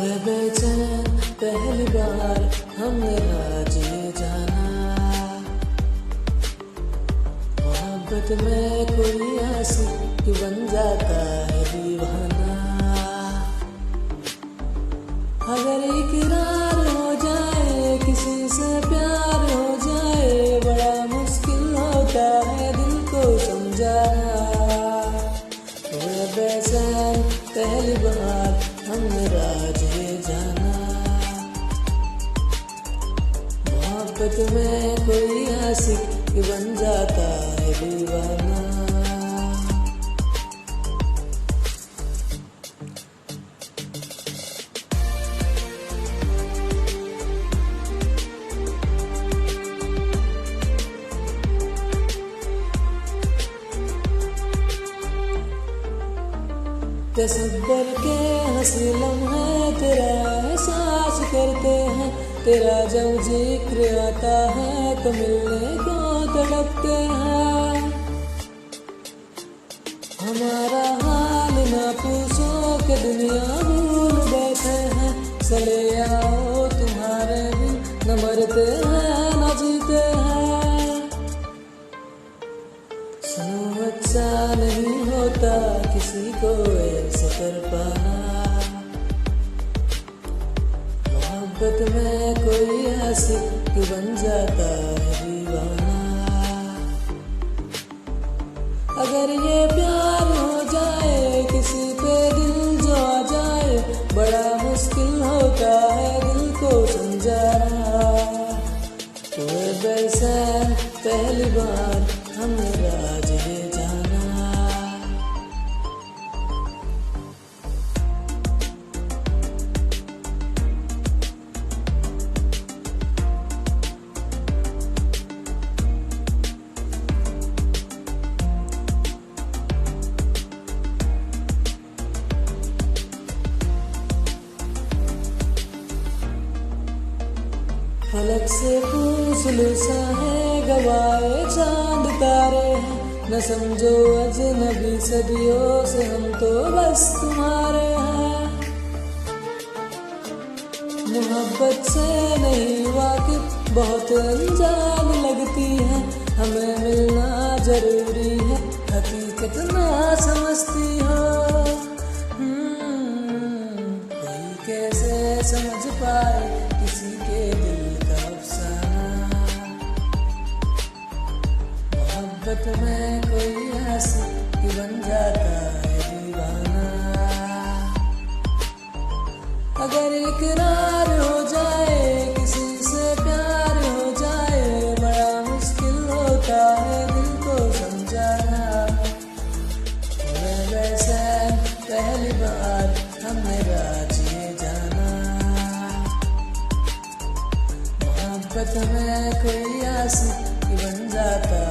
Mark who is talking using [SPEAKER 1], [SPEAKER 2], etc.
[SPEAKER 1] हुए बेचैन पहली बार हमने राजी जाना, मोहब्बत में कोई आशिक बन जाता है दीवाना। अगर इकरार हो जाए किसी से प्यार हो जाए, बड़ा मुश्किल होता है दिल को समझाना। हुए बेचैन पहली बार हमने राजी जाना, मोहब्बत में कोई आशिक बन जाता है दीवाना। तसब्बर के हंसी लम्हे तेरा एहसास करते हैं, तेरा जब जिक्र आता है तो मिलने को तड़पते हैं। हमारा हाल ना पूछो कि दुनिया भूल बैठे हैं, चले आओ तुम्हारे बिन न मरते हैं न जीते हैं। सुनो अच्छा नहीं होता किसी को ऐसे कर पाना, मोहब्बत में कोई आशिक बन जाता है दीवाना। अगर ये प्यार हो जाए किसी पे दिल जो आ जाए, बड़ा मुश्किल होता है दिल को समझाना। हुए बेचैन पहली बार हमने राजी जाना, फलक से पूछ लो साहे गवाए चांद तारे हैं, न समझो अजनबी सदियों से हम तो बस तुम्हारे हैं। मोहब्बत से नहीं वाकिफ बहुत अनजान लगती है, हमें मिलना जरूरी है हकीकत ना समझती हो। कोई कैसे समझ पाए किसी के दिल का अफसाना, मोहब्बत में कोई आशिक बन जाता है दीवाना। अगर इकरार हो जाए किसी से प्यार हो जाए, बड़ा मुश्किल होता है दिल को समझाना। हुए बेचैन पहली बार हमने राजी जाना, मोहब्बत में कोई आशिक बन जाता